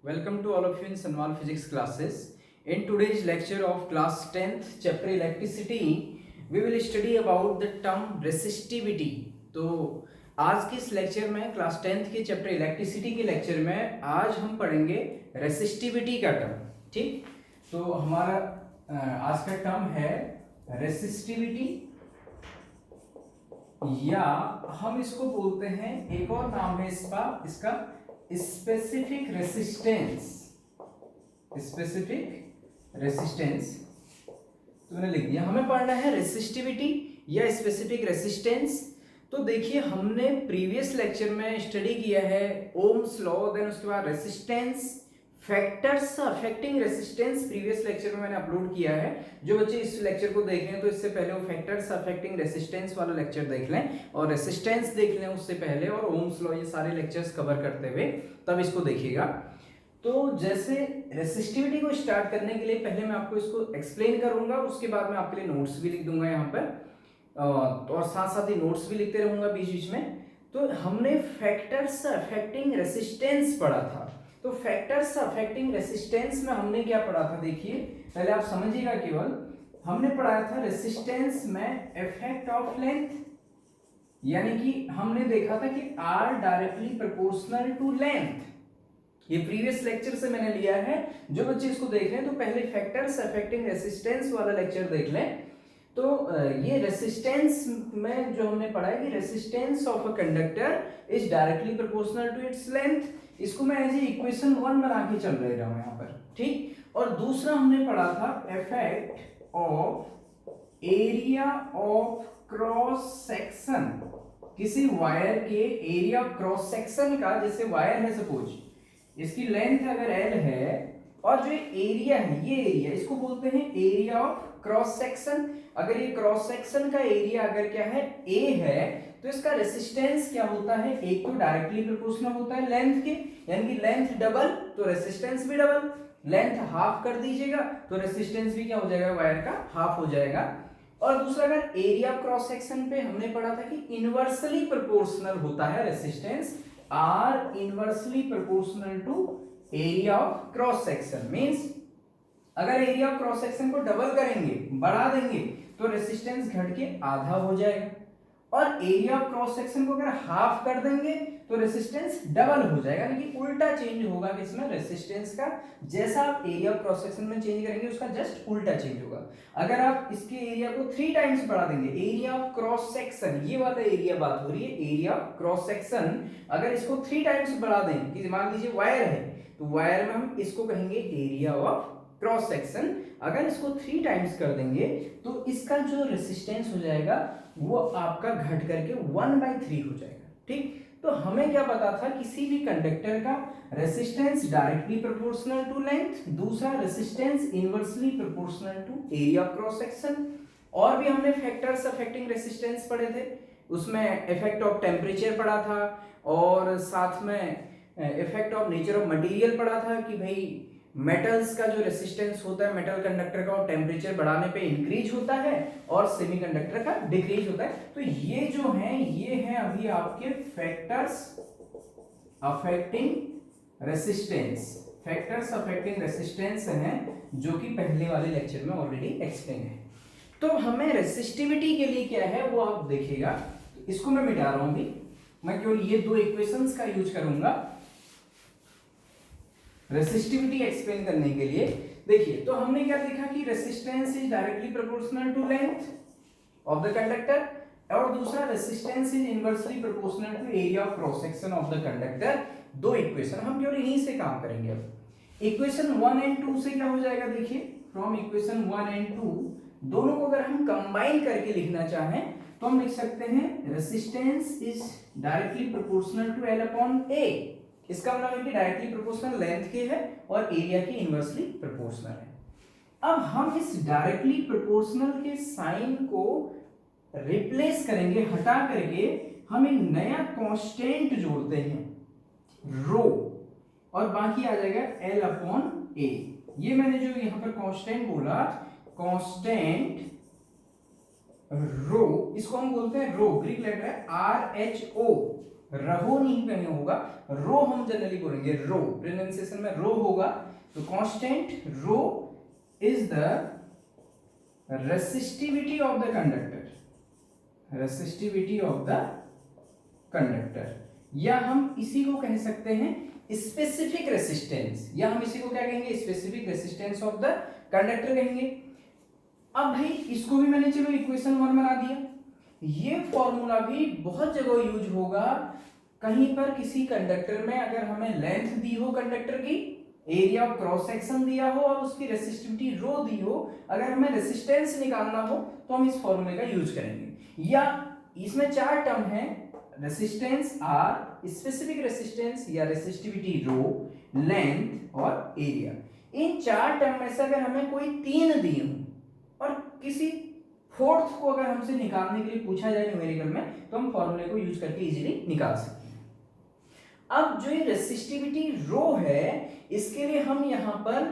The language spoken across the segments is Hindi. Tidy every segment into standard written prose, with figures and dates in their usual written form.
Welcome to all of you in Sanwal Physics classes. In today's lecture of class 10th chapter electricity, we will study about the term resistivity. तो आज के इस लेक्चर में क्लास 10th के चैप्टर इलेक्ट्रिसिटी के लेक्चर में आज हम पढ़ेंगे रेसिस्टिविटी का टर्म। ठीक, तो हमारा आज का टर्म है रेसिस्टिविटी, या हम इसको बोलते हैं, एक और नाम है इसका स्पेसिफिक रेसिस्टेंस। स्पेसिफिक रेसिस्टेंस तो मैंने लिख दिया। हमें पढ़ना है रेसिस्टिविटी या स्पेसिफिक रेसिस्टेंस। तो देखिए, हमने प्रीवियस लेक्चर में स्टडी किया है ओम्स लॉ, देन उसके बाद resistance, factors affecting resistance previous lecture में मैंने अपलोड किया है। जो बच्चे इस लेक्चर को देख रहे हैं तो इससे पहले वो फैक्टर्स अफेक्टिंग रेसिस्टेंस वाला लेक्चर देख लें और रेसिस्टेंस देख लें उससे पहले, और ओम्स लॉ, ये सारे लेक्चर्स कवर करते हुए तब इसको देखिएगा। तो जैसे रेसिस्टिविटी को स्टार्ट करने के लिए पहले मैं आपको इसको एक्सप्लेन करूंगा, उसके बाद मैं आपके लिए नोट्स भी लिख दूंगा यहाँ पर, और साथ साथ ही नोट्स भी लिखते रहूंगा बीच बीच में। तो हमने फैक्टर्स अफेक्टिंग रेसिस्टेंस पढ़ा था। तो फैक्टर्स अफेक्टिंग रेसिस्टेंस में हमने क्या पढ़ा था, देखिए पहले आप समझिएगा। केवल हमने पढ़ाया था रेसिस्टेंस में इफेक्ट ऑफ लेंथ, यानी कि हमने देखा था कि R directly proportional to length. ये प्रीवियस लेक्चर से मैंने लिया है। जो बच्चे इसको देख रहे हैं तो पहले फैक्टर्स अफेक्टिंग रेसिस्टेंस वाला लेक्चर देख लें। तो ये रेसिस्टेंस में जो हमने पढ़ा है कि resistance of a conductor is directly proportional to its length, इसको मैं एज इक्वेशन 1 बना के चल रहा हूं यहाँ पर। ठीक, और दूसरा हमने पढ़ा था effect of area of cross section, किसी वायर के एरिया ऑफ क्रॉस सेक्शन का, जैसे वायर है सपोज, इसकी लेंथ अगर L है और जो एरिया है, ये एरिया, इसको बोलते हैं एरिया ऑफ क्रॉस सेक्शन। अगर ये क्रॉस सेक्शन का एरिया अगर क्या है, A है, तो इसका रेसिस्टेंस क्या होता है, एक तो डायरेक्टली प्रोपोर्शनल होता है लेंथ के, यानी कि लेंथ डबल तो रेसिस्टेंस भी डबल। लेंथ हाफ कर दीजिएगा तो रेसिस्टेंस भी क्या हो जाएगा, वायर का हाफ हो जाएगा। और दूसरा, अगर एरिया ऑफ क्रॉस सेक्शन पे हमने पढ़ा था कि इनवर्सली प्रोपोर्शनल होता है resistance, R inversely proportional to area of cross section. Means अगर एरिया ऑफ क्रॉस सेक्शन को डबल करेंगे, बढ़ा देंगे, तो रेसिस्टेंस घट के आधा हो जाएगा, और एरिया ऑफ क्रॉस सेक्शन को अगर हाफ कर देंगे तो रेसिस्टेंस डबल हो जाएगा, यानी कि उल्टा चेंज होगा किसमें, रेसिस्टेंस का। जैसा आप एरिया ऑफ क्रॉस सेक्शन में चेंज करेंगे उसका जस्ट उल्टा चेंज होगा। अगर आप इसके एरिया को 3 टाइम्स बढ़ा देंगे, एरिया ऑफ क्रॉस सेक्शन, ये वाला एरिया बात हो रही है, एरिया ऑफ क्रॉस सेक्शन, अगर इसको 3 टाइम्स बढ़ा दें, कि मान लीजिए वायर है, तो वायर में हम इसको कहेंगे एरिया ऑफ क्रॉस सेक्शन। अगर इसको 3 टाइम्स कर देंगे तो इसका जो रेसिस्टेंस हो जाएगा वो आपका घट करके 1/3 हो जाएगा। ठीक, तो हमें क्या पता था, किसी भी कंडक्टर का resistance directly proportional to length, दूसरा resistance inversely proportional to area of cross section. और भी हमने फैक्टर्स अफेक्टिंग रेसिस्टेंस पढ़े थे, उसमें इफेक्ट ऑफ टेम्परेचर पढ़ा था, और साथ में effect of nature of material पढ़ा था कि भाई मेटल्स का जो रेसिस्टेंस होता है मेटल कंडक्टर का, वो टेम्परेचर बढ़ाने पे इंक्रीज होता है और सेमीकंडक्टर का डिक्रीज होता है। तो ये जो है, ये है अभी आपके factors affecting resistance. Factors affecting resistance हैं जो कि पहले वाले लेक्चर में ऑलरेडी एक्सप्लेन है। तो हमें रेसिस्टिविटी के लिए क्या है वो आप देखिएगा। इसको मैं मिटा रहा हूं अभी, मैं केवल ये 2 इक्वेशंस का यूज करूंगा रेसिस्टिविटी एक्सप्लेन करने के लिए। देखिए, तो हमने क्या देखा कि resistance is directly proportional to length of the conductor, और दूसरा resistance is inversely proportional to area of cross section of the conductor. 2 equation हम केवल इन्हीं से काम करेंगे। अब इक्वेशन 1 एंड 2 से क्या हो जाएगा, देखिए फ्रॉम इक्वेशन 1 एंड 2 दोनों को अगर हम कंबाइन करके लिखना चाहें तो हम लिख सकते हैं resistance is directly proportional to L upon A। इसका मतलब है कि डायरेक्टली प्रोपोर्शनल लेंथ के है और एरिया की इनवर्सली प्रोपोर्शनल है। अब हम इस डायरेक्टली प्रोपोर्शनल के साइन को रिप्लेस करेंगे, हटा करके हम एक नया कांस्टेंट जोड़ते हैं रो, और बाकी आ जाएगा L अपॉन A। ये मैंने जो यहां पर कांस्टेंट बोला, कांस्टेंट रो, इसको हम बोलते हैं रो, ग्रीक लेटर है RHO, रहो नहीं कहीं होगा, रो हम जनरली बोलेंगे, रो प्रोनाउंसिएशन में रो होगा। तो constant rho is the resistivity of the conductor, resistivity of the conductor, या हम इसी को कह सकते हैं स्पेसिफिक रेसिस्टेंस, या हम इसी को क्या कहेंगे, specific resistance of the conductor कहेंगे। अब भाई इसको भी मैंने चलो इक्वेशन 1 बना दिया। ये फॉर्मूला भी बहुत जगह यूज होगा, कहीं पर किसी कंडक्टर में अगर हमें लेंथ दी हो कंडक्टर की, एरिया ऑफ क्रॉस सेक्शन दिया हो और उसकी रेसिस्टिविटी रो दी हो, अगर हमें रेसिस्टेंस निकालना हो तो हम इस फॉर्मूले का यूज करेंगे। या इसमें 4 टर्म है, रेसिस्टेंस आर, स्पेसिफिक रेसिस्टेंस या रेसिस्टिविटी रो, लेंथ और एरिया। इन 4 टर्म में से अगर हमें कोई 3 दिए हो और किसी फोर्थ को अगर हमसे निकालने के लिए पूछा जाए न्यूमेरिकल में, तो हम फॉर्मूले को यूज करके इजीली निकाल सकते हैं। अब जो ये रेसिस्टिविटी रो है, इसके लिए हम यहां पर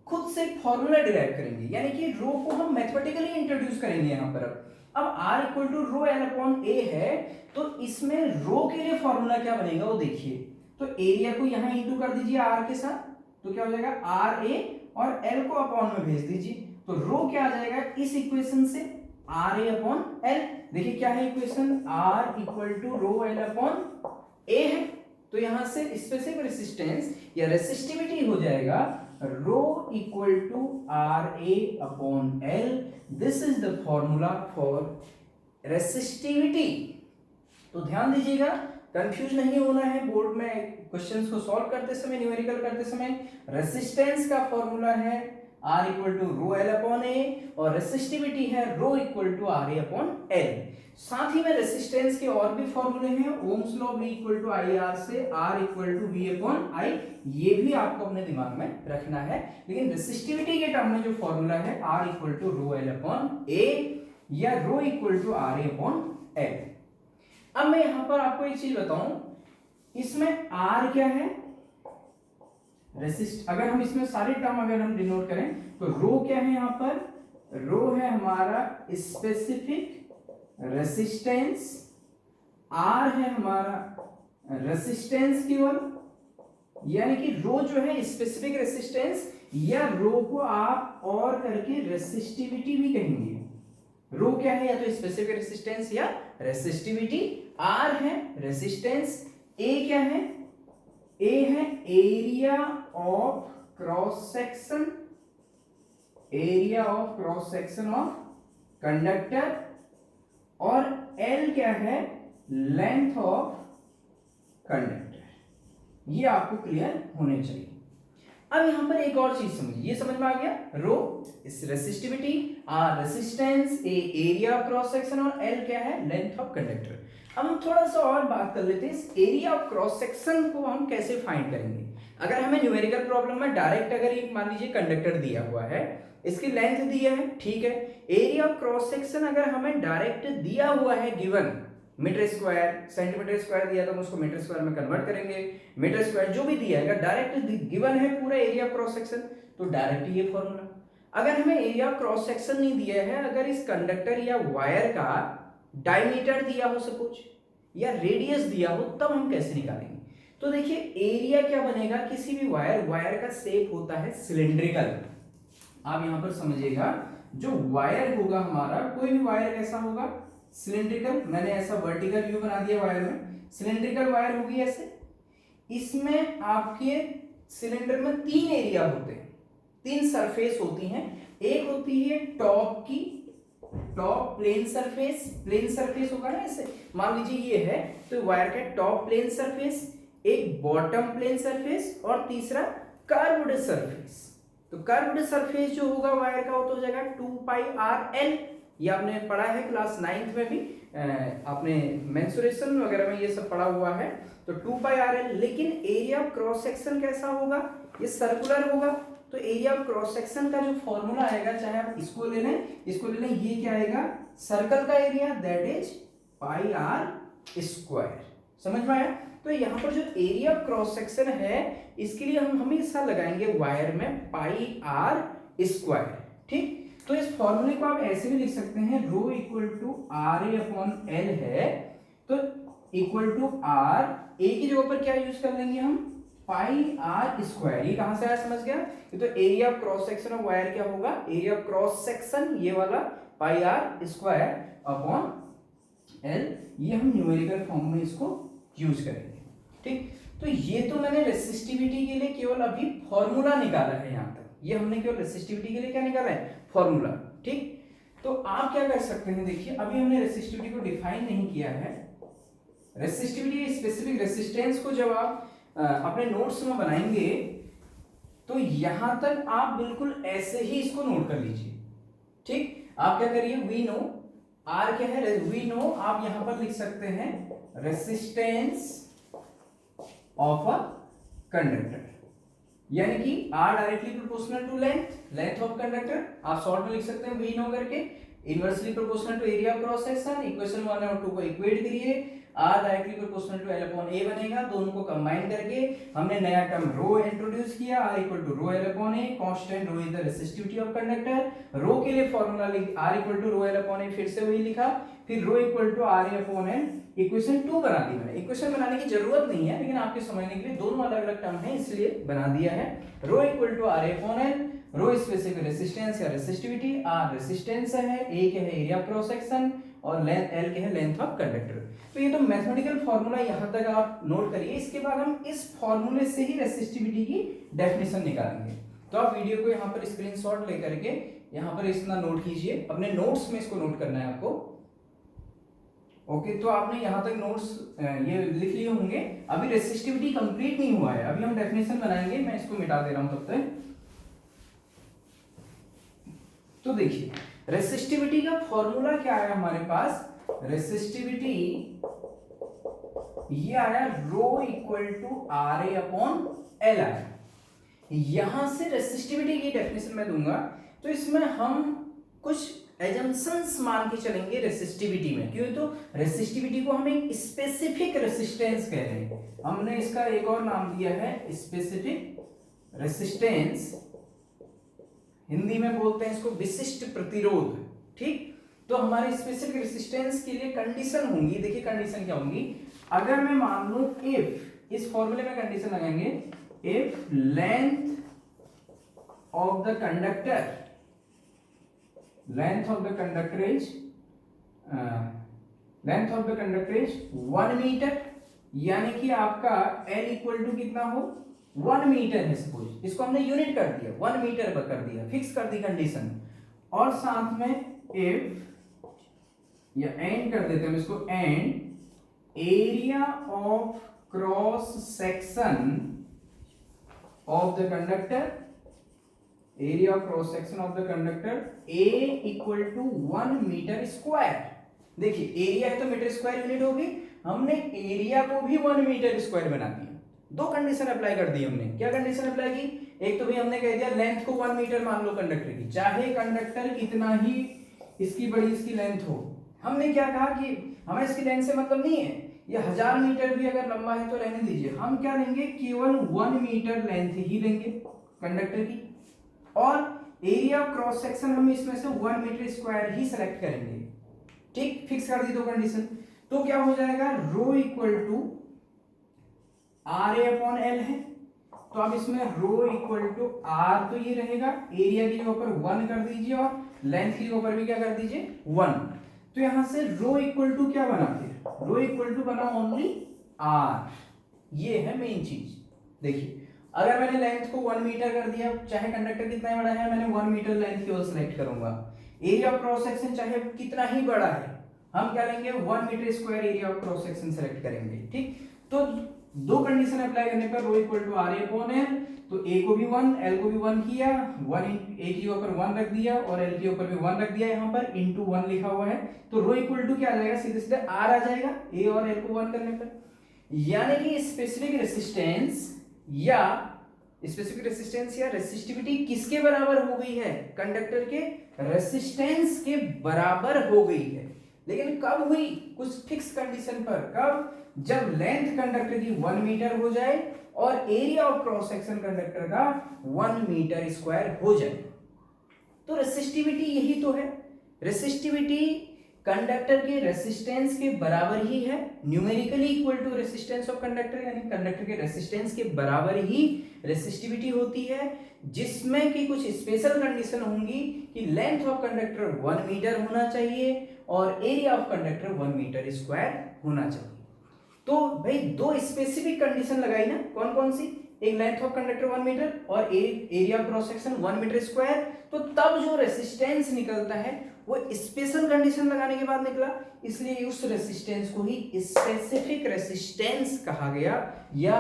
खुद से फॉर्मूला डिराइव करेंगे, यानी कि रो को हम मैथमेटिकली इंट्रोड्यूस करेंगे यहां पर। अब R equal to rho L upon A है, तो इसमें रो के लिए फॉर्मूला क्या बनेगा वो देखिए। तो एरिया को यहां इंटू कर दीजिए R के साथ, तो क्या हो जाएगा आर ए, और एल को अपॉन में भेज दीजिए, तो रो क्या आ जाएगा इस इक्वेशन से, आर ए अपॉन एल। देखिए क्या है equation, R equal to rho L upon A है, तो यहां से स्पेसिफिक रेसिस्टेंस या रेसिस्टिविटी हो जाएगा rho equal to R A upon L. This is the formula for resistivity. तो ध्यान दीजिएगा, कंफ्यूज नहीं होना है बोर्ड में क्वेश्चंस को सॉल्व करते समय, न्यूमेरिकल करते समय। रेसिस्टेंस का फॉर्मूला है R equal to rho L upon A, और रेसिस्टिविटी है rho equal to R A upon L. साथ ही में रेसिस्टेंस के और भी फॉर्मूले हैं, Ohm's law V equal to I R से R equal to V upon I, ये भी आपको अपने दिमाग में रखना है। लेकिन रेसिस्टिविटी के टर्म में जो फॉर्मूला है R equal to rho L upon A या rho equal to R A upon L. अब मैं यहां पर आपको एक चीज बताऊं, इसमें R क्या है, रेसिस्ट, अगर हम इसमें सारे टर्म अगर हम डिनोट करें तो रो क्या है, यहां पर रो है हमारा स्पेसिफिक रेसिस्टेंस, आर है हमारा रेसिस्टेंस केवल, यानी कि रो जो है स्पेसिफिक रेसिस्टेंस, या रो को आप और करके रेसिस्टिविटी भी कहेंगे। रो क्या है, या तो स्पेसिफिक रेसिस्टेंस या रेसिस्टिविटी। आर है रेसिस्टेंस, ए क्या है, ए है area of cross section, area of cross section of conductor, और एल क्या है, लेंथ ऑफ कंडक्टर। ये आपको क्लियर होने चाहिए। अब यहां पर एक और चीज समझिए, ये समझ में आ गया, rho is resistivity, R resistance, A area of cross section, और एल क्या है, लेंथ ऑफ कंडक्टर। अब हम थोड़ा सा और बात कर लेते हैं, इस एरिया ऑफ क्रॉस सेक्शन को हम कैसे फाइंड करेंगे। अगर हमें न्यूमेरिकल प्रॉब्लम में डायरेक्ट अगर ये मान लीजिए कंडक्टर दिया हुआ है, इसकी लेंथ दिया है, ठीक है, एरिया ऑफ क्रॉस सेक्शन अगर हमें डायरेक्ट दिया हुआ है, given metre square, centimetre square दिया तो हम उसको मीटर स्क्वायर में कन्वर्ट करेंगे, मीटर स्क्वायर जो भी दिया है, अगर डायरेक्ट गिवन है पूरा एरिया ऑफ क्रॉस सेक्शन, तो डायरेक्ट ये फॉर्मूला। अगर हमें एरिया ऑफ क्रॉस सेक्शन नहीं दिया है, अगर इस कंडक्टर या वायर का डायमीटर दिया हो सपोज, या रेडियस दिया हो, तब हम कैसे निकालेंगे। तो देखिए एरिया क्या बनेगा, किसी भी वायर का शेप होता है सिलिंड्रिकल। आप यहां पर समझिएगा, जो वायर होगा हमारा, कोई भी वायर कैसा होगा, सिलिंड्रिकल। मैंने ऐसा वर्टिकल व्यू बना दिया वायर में, सिलिंड्रिकल वायर होगी ऐसे। इसमें आपके सिलेंडर में 3 एरिया होते हैं, 3 सरफेस होती हैं। एक होती है टॉप की, टॉप प्लेन सरफेस होगा ना ऐसे, मान लीजिए ये है, तो वायर का टॉप प्लेन सरफेस, एक बॉटम प्लेन सरफेस, और तीसरा कर्व्ड सरफेस। तो कर्व्ड सरफेस जो होगा वायर का, वो तो हो जाएगा 2 पाई आर एल। ये आपने पढ़ा है क्लास 9th में भी, आपने मेंसुरेशन वगैरह में ये सब पढ़ा हुआ है, तो 2 पाई आर एल। लेकिन एरिया ऑफ क्रॉस सेक्शन कैसा होगा, ये सर्कुलर होगा, तो एरिया ऑफ क्रॉस सेक्शन का जो फॉर्मूला आएगा, चाहे आप इसको ले लें, ये क्या आएगा, सर्कल का area, that is pi R square. समझ में आया। तो यहाँ पर जो एरिया ऑफ क्रॉस सेक्शन है, इसके लिए हम हमेशा लगाएंगे वायर में पाई आर स्क्वायर, ठीक। तो इस फॉर्मूले को आप ऐसे भी लिख सकते हैं, rho equal to R A upon L है, तो इक्वल टू आर, ए की जगह पर क्या यूज कर लेंगे हम, पाई आर स्क्वायर। ये कहां से आया समझ गया, ये तो area of cross section of wire क्या होगा, एरिया ऑफ क्रॉस सेक्शन ये वाला पाई आर स्क्वायर अपॉन एल, ये हम न्यूमेरिकल फॉर्म में इसको यूज करेंगे। ठीक, तो ये तो मैंने रेसिस्टिविटी के लिए केवल अभी फॉर्मूला निकाला है यहाँ तक, ये हमने केवल रेसिस्टिविटी के लिए क्या निकाला है, फॉर्मूला। ठीक, तो आप क्या कर सकते हैं, देखिए अभी हमने रेसिस्टिविटी को डिफाइन नहीं किया है। रेसिस्टिविटी स्पेसिफिक रेसिस्टेंस को जब आप अपने नोट्स में बनाएंगे तो यहां तक आप बिल्कुल ऐसे ही इसको नोट कर लीजिए। ठीक, आप क्या करिए, वी नो आर क्या है, वी नो आप यहां पर लिख सकते हैं रेसिस्टेंस ऑफ अ कंडक्टर, यानी कि R directly proportional to length of conductor. आप शॉर्ट में लिख सकते हैं वी नो करके, inversely proportional to area of cross section. Equation 1 और 2 को इक्वेट करिए, R directly proportional to L upon A बनेगा। दोनों को कंबाइन करके हमने नया टर्म रो इंट्रोड्यूस किया, R equal to rho L upon A. Constant rho is the resistivity of conductor. Rho के लिए फॉर्मूला लिख, R equal to rho L upon A, फिर से वही लिखा, फिर rho equal to R A upon L. Equation 2 बना दी मैंने, इक्वेशन बनाने की जरूरत नहीं है, लेकिन आपके समझने के लिए दोनों अलग अलग टर्म है इसलिए बना दिया है। Rho equal to R A upon L, rho specific resistance या रेसिस्टिविटी, आर रेसिस्टेंस है, ए के है एरिया क्रॉस सेक्शन और लेंथ एल के है लेंथ ऑफ कंडक्टर। तो ये तो मैथमेटिकल फार्मूला यहां तक आप नोट करिए। इसके बाद हम इस फार्मूले से ही रेसिस्टिविटी की डेफिनेशन निकालेंगे। तो आप वीडियो को यहां पर स्क्रीनशॉट लेकर के यहां पर इतना नोट कीजिए, अपने नोट्स में इसको नोट करना है आपको। ओके, तो आपने यहां तक नोट्स ये लिख लिए होंगे। अभी रेसिस्टिविटी कंप्लीट नहीं हुआ है, अभी हम डेफिनेशन बनाएंगे। मैं इसको मिटा दे रहा हूं तब तक। तो देखिए रेसिस्टिविटी का फॉर्मूला क्या आया हमारे पास, रेसिस्टिविटी ये आया rho equal to R A upon L आया। यहां से रेसिस्टिविटी की डेफिनेशन मैं दूंगा, तो इसमें हम कुछ एजम्पशंस मान के चलेंगे रेसिस्टिविटी में, क्यों, तो रेसिस्टिविटी को हम एक स्पेसिफिक रेसिस्टेंस कह रहे हैं। हमने इसका एक और नाम दिया है स्पेसिफिक रेसिस्टेंस, हिंदी में बोलते हैं इसको विशिष्ट प्रतिरोध। ठीक, तो हमारे स्पेसिफिक रेसिस्टेंस के लिए कंडीशन होंगी। देखिए कंडीशन क्या होंगी, अगर मैं मान लूं इफ, इस फॉर्मूले में कंडीशन लगाएंगे, if length of the conductor, length of the conductor is 1 metre, यानी कि आपका L इक्वल टू कितना हो, 1 मीटर है सपोज, इसको हमने यूनिट कर दिया, 1 मीटर पर कर दिया, फिक्स कर दी कंडीशन। और साथ में इफ या एंड कर देते हैं इसको, and area of cross section of the conductor, area of cross section of the conductor A equal to 1 metre square. देखिए एरिया है तो मीटर स्क्वायर यूनिट होगी, हमने एरिया को भी 1 मीटर स्क्वायर बना दिया। दो कंडीशन अप्लाई कर दी हमने। क्या कंडीशन अप्लाई की, एक तो भी हमने कह दिया लेंथ को 1 मीटर मान लो कंडक्टर की, चाहे कंडक्टर कितना ही इसकी बड़ी इसकी लेंथ हो। हमने क्या कहा कि हमें इसकी लेंथ से मतलब नहीं है, ये 1000 मीटर भी अगर लंबा है तो रहने दीजिए, हम क्या लेंगे, केवल 1 मीटर लेंथ ही लेंगे कंडक्टर की। और एरिया ऑफ क्रॉस सेक्शन हम इसमें से 1 मीटर स्क्वायर ही सेलेक्ट करेंगे। ठीक, फिक्स कर दी दो कंडीशन। तो क्या हो जाएगा, rho equal to R A upon L है, तो अब इसमें रो इक्वल टू आर तो ये रहेगा, एरिया के ऊपर 1 कर दीजिए और लेंथ के ऊपर भी क्या कर दीजिए 1। तो यहां से रो इक्वल टू क्या बना, फिर रो इक्वल टू बना ओनली आर। ये है मेन चीज। देखिए अगर मैंने लेंथ को 1 मीटर कर दिया, चाहे कंडक्टर कितना बड़ा है, मैंने 1 मीटर लेंथ की ओर सेलेक्ट करूंगा। एरिया ऑफ क्रॉस सेक्शन चाहे कितना ही बड़ा है, हम क्या लेंगे 1 metre square area of cross section select करेंगे। ठीक, तो दो कंडीशन अप्लाई करने पर rho equal to R A upon L, तो ए को भी 1 एल को भी 1 किया, 1 ए के ऊपर 1 रख दिया और एल के ऊपर भी 1 रख दिया, यहाँ पर इनटू 1 लिखा हुआ है। तो रो इक्वल टू क्या आ जाएगा, सीधे सीधे आर आ जाएगा ए और एल को 1 करने पर। यानी कि स्पेसिफिक रेसिस्टेंस या रेसिस्टिविटी किसके बराबर हो गई है, कंडक्टर के रेसिस्टेंस के बराबर हो गई है। लेकिन कब हुई, कुछ फिक्स कंडीशन पर। कब, जब लेंथ कंडक्टर की 1 मीटर हो जाए और area of cross section conductor का 1 मीटर स्क्वायर हो जाए। तो रेसिस्टिविटी यही तो है। रेसिस्टिविटी कंडक्टर के रेसिस्टेंस के बराबर ही है, numerically equal to resistance of conductor, यानी कंडक्टर के रेसिस्टेंस के बराबर ही रेसिस्टिविटी होती है, जिसमें कि कुछ स्पेशल कंडीशन होंगी कि लेंथ ऑफ कंडक्टर 1 मीटर होना चाहिए और area of conductor 1 metre square होना चाहिए। तो भाई दो स्पेसिफिक कंडीशन लगाई ना, कौन कौन सी, एक लेंथ ऑफ कंडक्टर 1 मीटर और एक area cross section 1 metre square. तो तब जो रेसिस्टेंस निकलता है वो स्पेशल कंडीशन लगाने के बाद निकला, इसलिए उस रेसिस्टेंस को ही स्पेसिफिक रेसिस्टेंस कहा गया या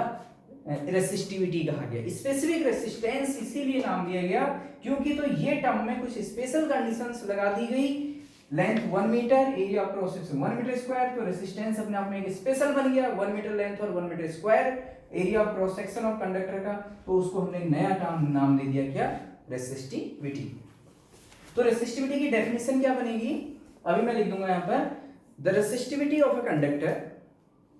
रेसिस्टिविटी कहा गया। स्पेसिफिक रेसिस्टेंस इसीलिए नाम दिया गया क्योंकि तो ये टर्म में कुछ स्पेशल कंडीशंस लगा दी गई, length 1 metre, area of cross section 1 metre square, तो रेसिस्टेंस अपने आप में एक स्पेशल बन गया, 1 मीटर लेंथ और 1 metre square area of cross section of conductor का, तो उसको हमने नया टर्म नाम दे दिया क्या, रेसिस्टिविटी। तो रेसिस्टिविटी की डेफिनेशन क्या बनेगी, अभी मैं लिख दूंगा यहाँ पर, the resistivity of a conductor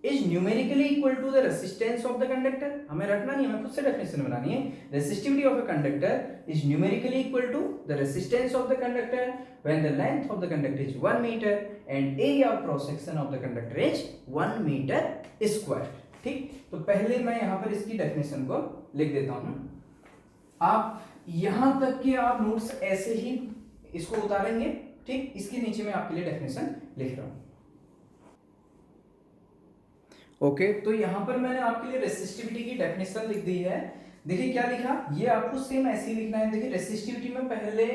is numerically equal to the resistance of the conductor. हमें रखना नहीं, हमें खुद से डेफिनेशन बनानी है। Resistivity of a conductor is numerically equal to the resistance of the conductor when the length of the conductor is 1 metre and area of cross section of the conductor is 1 metre square. ठीक, तो पहले मैं यहाँ पर इसकी डेफिनेशन को लिख देता हूँ। आप यहां तक के आप नोट्स ऐसे ही इसको उतारेंगे। ठीक, इसके नीचे मैं आपके लिए डेफिनेशन लिख रहा हूं। ओके, तो यहां पर मैंने आपके लिए रेसिस्टिविटी की डेफिनेशन लिख दी है। देखिए क्या लिखा, ये आपको सेम ऐसे ही लिखना है। देखिए रेसिस्टिविटी में पहले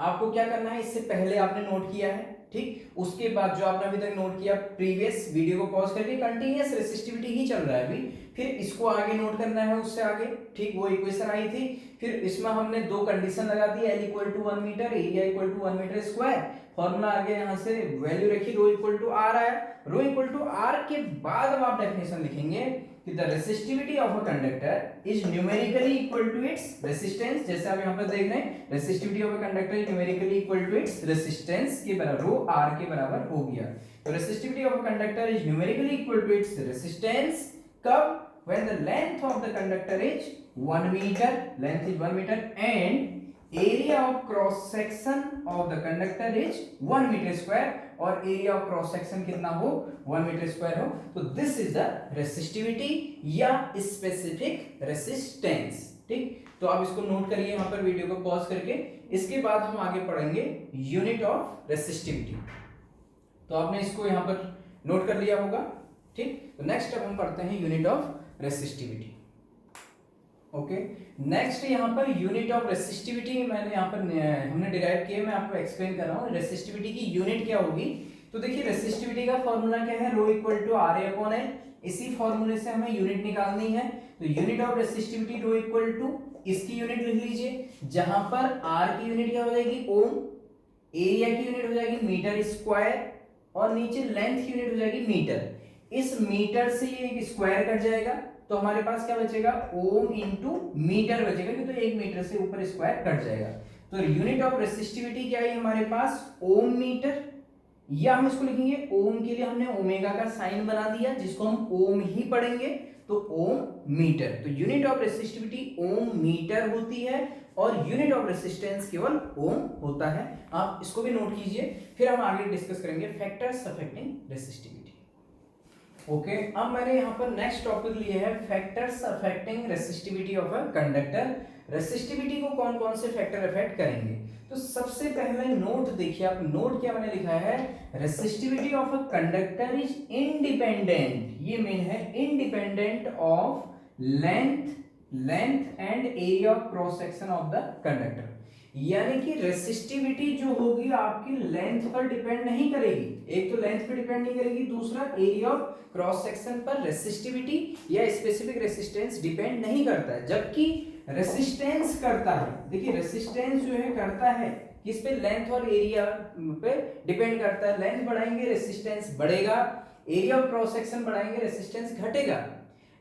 आपको क्या करना है, इससे पहले आपने नोट किया है, ठीक, उसके बाद जो आपने अभी तक नोट किया प्रीवियस वीडियो को पॉज करके, कंटीन्यूअस रेसिस्टिविटी ही चल रहा है अभी, फिर इसको आगे नोट करना है उससे आगे। ठीक, वो इक्वेशन आई थी, फिर इसमें हमने दो कंडीशन लगा दी, L equal to 1 metre, area equal to 1 metre square, formula आगे यहाँ से वैल्यू रखी, रो इक्वल टू आर आया, रो इक्वल टू आर के बाद अब आप डेफिनेशन लिखेंगे कि the resistivity of a conductor is numerically equal to its resistance. जैसे आप यहाँ पर देख रहे हैं, resistivity of a conductor is numerically equal to its resistance के बराबर, रो आर के बराबर हो गया। तो resistivity of a conductor is numerically equal to its resistance कब, when the length of the conductor is 1 meter, length is 1 meter and area of cross section of the conductor is 1 meter square और area of cross section कितना हो, 1 meter square हो। तो this is the resistivity या specific resistance। ठीक, तो आप इसको नोट करिए यहाँ पर वीडियो को पॉज करके। इसके बाद हम आगे पढ़ेंगे यूनिट ऑफ रेसिस्टिविटी। तो आपने इसको यहाँ पर नोट कर लिया होगा। ठीक, तो नेक्स्ट अब हम पढ़ते हैं unit of resistivity. Okay, next यहाँ पर यूनिट ऑफ रेसिस्टिविटी मैंने यहाँ पर हमने डिराइव किया, मैं आपको एक्सप्लेन कर रहा हूँ रेसिस्टिविटी की यूनिट क्या होगी। तो देखिए रेसिस्टिविटी का फॉर्मूला क्या है, rho equal to R A upon L, इसी फॉर्मूले से हमें यूनिट निकालनी है। तो unit of resistivity rho equal to, इसकी यूनिट लिख लीजिए, जहां पर आर की यूनिट क्या हो जाएगी, ओम, एरिया की यूनिट हो जाएगी मीटर स्क्वायर और नीचे लेंथ की यूनिट हो जाएगी मीटर। इस मीटर से ये एक स्क्वायर कट जाएगा तो हमारे पास क्या बचेगा, ओम इंटू मीटर बचेगा, क्योंकि तो 1 मीटर से ऊपर स्क्वायर कट जाएगा। तो यूनिट ऑफ रेसिस्टिविटी क्या है हमारे पास, ओम मीटर, या हम इसको लिखेंगे ओम के लिए हमने ओमेगा का साइन बना दिया जिसको हम ओम ही पढ़ेंगे, तो ओम मीटर। तो unit of resistivity ohm metre होती है और यूनिट ऑफ रेसिस्टेंस केवल ओम होता है। आप इसको भी नोट कीजिए, फिर हम आगे डिस्कस करेंगे फैक्टर्स अफेक्टिंग रेसिस्टिविटी। ओके, अब मैंने यहाँ पर नेक्स्ट टॉपिक लिया है factors affecting resistivity of a conductor. Resistivity को कौन कौन से फैक्टर अफेक्ट करेंगे, तो सबसे पहले नोट देखिए आप, नोट क्या मैंने लिखा है, resistivity of a conductor is independent, ये मेन है, independent of length and area of cross section of the conductor. यानी कि रेसिस्टिविटी जो होगी आपकी लेंथ पर डिपेंड नहीं करेगी, एक तो लेंथ पर डिपेंड नहीं करेगी, दूसरा एरिया ऑफ क्रॉस सेक्शन पर रेसिस्टिविटी या स्पेसिफिक रेसिस्टेंस डिपेंड नहीं करता है, जबकि रेसिस्टेंस करता है। देखिए रेसिस्टेंस जो है करता है किस पे, लेंथ और एरिया पे डिपेंड करता है। लेंथ बढ़ाएंगे रेसिस्टेंस बढ़ेगा, एरिया ऑफ क्रॉस सेक्शन बढ़ाएंगे रेसिस्टेंस घटेगा,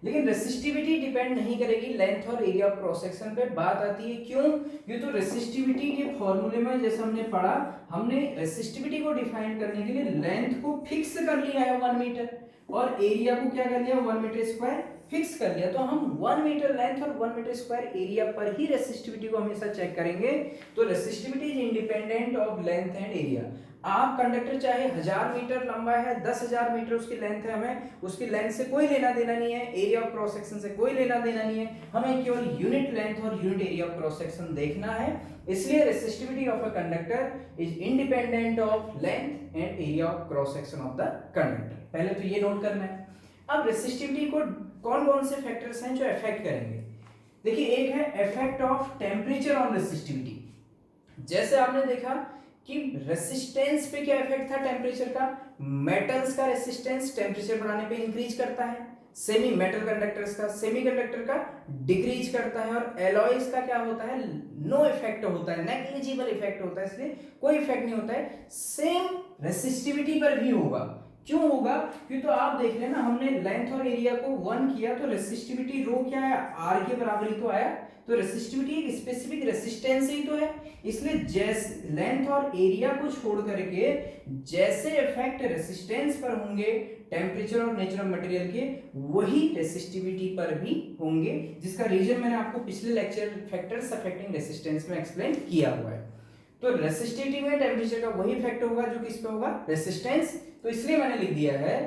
लेकिन रेसिस्टिविटी डिपेंड नहीं करेगी लेंथ और एरिया ऑफ क्रॉस सेक्शन पे। बात आती है क्यों, क्योंकि तो रेसिस्टिविटी के फॉर्मूले में जैसे हमने पढ़ा, हमने रेसिस्टिविटी को डिफाइन करने के लिए लेंथ को फिक्स कर लिया है 1 मीटर और एरिया को क्या कर लिया 1 मीटर स्क्वायर। फिक्स कर लिया तो हम 1 मीटर लेंथ और 1 मीटर स्क्वायर एरिया पर ही रेसिस्टिविटी को हमेशा चेक करेंगे। तो resistivity is independent of length and area. आप कंडक्टर चाहे 1000 मीटर लंबा है, 10,000 मीटर उसकी लेंथ है, हमें उसकी लेंथ से कोई लेना देना नहीं है, एरिया ऑफ क्रॉस सेक्शन से कोई लेना देना नहीं है, हमें केवल यूनिट लेंथ और unit area of cross section देखना है। इसलिए resistivity of a conductor is independent of length and area of cross section of the conductor. पहले तो ये नोट करना है। अब रेसिस्टिविटी को कौन कौन से फैक्टर्स हैं जो अफेक्ट करेंगे? देखिए, एक है effect of temperature on resistivity. जैसे आपने देखा कि रेसिस्टेंस पे क्या इफेक्ट था टेम्परेचर का, मेटल्स का रेसिस्टेंस टेम्परेचर बढ़ाने पे इंक्रीज करता है, सेमी मेटल कंडक्टर्स का, सेमी कंडक्टर का डिक्रीज करता है, और एलॉयज का क्या होता है, नो इफेक्ट होता है, नेग्लिजिबल इफेक्ट होता है, इसलिए कोई इफेक्ट नहीं होता है। सेम रेसिस्टिविटी पर भी होगा। क्यों होगा? क्योंकि तो आप देख लेना, हमने लेंथ और एरिया को 1 किया तो रेसिस्टिविटी रो क्या है, आर के बराबर ही तो आया। तो रेसिस्टिविटी एक स्पेसिफिक रेसिस्टेंस ही तो है, इसलिए जैसे लेंथ और एरिया को छोड़ करके जैसे इफेक्ट रेसिस्टेंस पर होंगे टेम्परेचर और नेचर ऑफ मटेरियल के, वही रेसिस्टिविटी पर भी होंगे, जिसका रीजन मैंने आपको पिछले लेक्चर फैक्टर्स अफेक्टिंग रेसिस्टेंस में एक्सप्लेन किया हुआ है। तो रेसिस्टिविटी में टेम्परेचर का वही इफेक्ट होगा जो किस पे होगा, रेसिस्टेंस। तो इसलिए मैंने लिख दिया है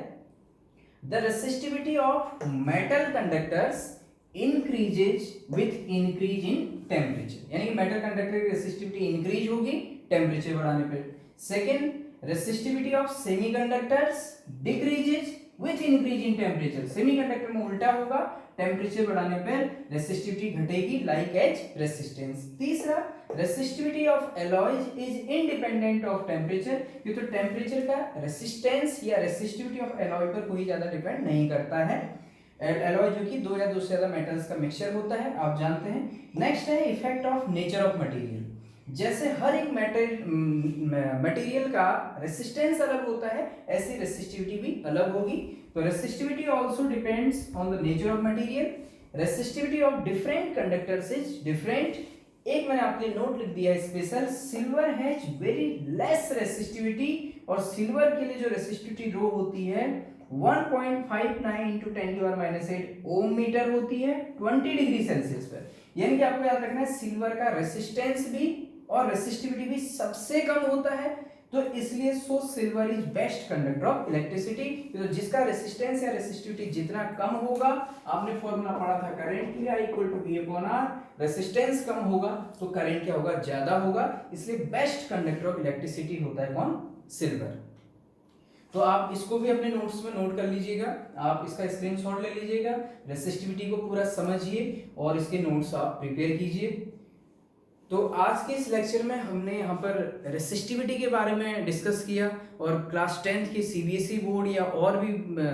the resistivity of metal conductors increases with increase in temperature, यानी कि मेटल कंडक्टर की रेसिस्टिविटी इंक्रीज होगी टेम्परेचर बढ़ाने पे। Second, resistivity of semiconductors decreases with increase in temperature. Semiconductor में उल्टा होगा, टेम्परेचर बढ़ाने पर रेसिस्टिविटी घटेगी लाइक एज रेसिस्टेंस। तीसरा, resistivity of alloys is independent of temperature. ये तो टेम्परेचर का रेसिस्टेंस या रेसिस्टिविटी ऑफ एलॉय पर कोई ज्यादा डिपेंड नहीं करता है। एलॉय जो कि दो या दो से ज्यादा मेटल्स का मिक्सचर होता है, आप जानते हैं। नेक्स्ट है effect of nature of material. जैसे हर एक मटेरियल का रेसिस्टेंस अलग होता है, ऐसी रेसिस्टिविटी भी अलग होगी। तो resistivity also depends on the nature of material. Resistivity of different conductors is different. एक मैंने आपके लिए नोट लिख दिया है special, silver has very less resistivity, और सिल्वर के लिए जो रेसिस्टिविटी रो होती है 1.59 इंटू 10⁻⁸ ओम मीटर होती है 20 डिग्री सेल्सियस पर। यानी कि आपको याद रखना है सिल्वर का रेसिस्टेंस भी और रेसिस्टिविटी भी सबसे कम होता है, तो इसलिए so silver is best conductor of electricity. तो जिसका रेसिस्टेंस या रेसिस्टिविटी जितना कम होगा, आपने फॉर्मूला पढ़ा था करंट के लिए, I equal to V/R, resistance कम होगा तो करंट क्या होगा, ज्यादा होगा, इसलिए बेस्ट कंडक्टर ऑफ इलेक्ट्रिसिटी होता है कौन, सिल्वर। तो आप इसको भी अपने नोट्स में नोट कर लीजिएगा, आप इसका स्क्रीनशॉट ले लीजिएगा, रेसिस्टिविटी को पूरा समझिए और इसके नोट्स आप प्रिपेयर कीजिए। तो आज के इस लेक्चर में हमने यहाँ पर रेसिस्टिविटी के बारे में डिस्कस किया, और क्लास 10th के सीबीएसई बोर्ड या और भी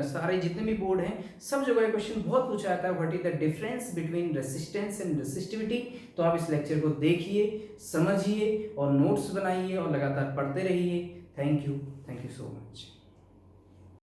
सारे जितने भी बोर्ड हैं, सब जगह क्वेश्चन बहुत पूछा जाता है, what is the difference between resistance and resistivity. तो आप इस लेक्चर को देखिए, समझिए और नोट्स बनाइए और लगातार पढ़ते रहिए। Thank you so much.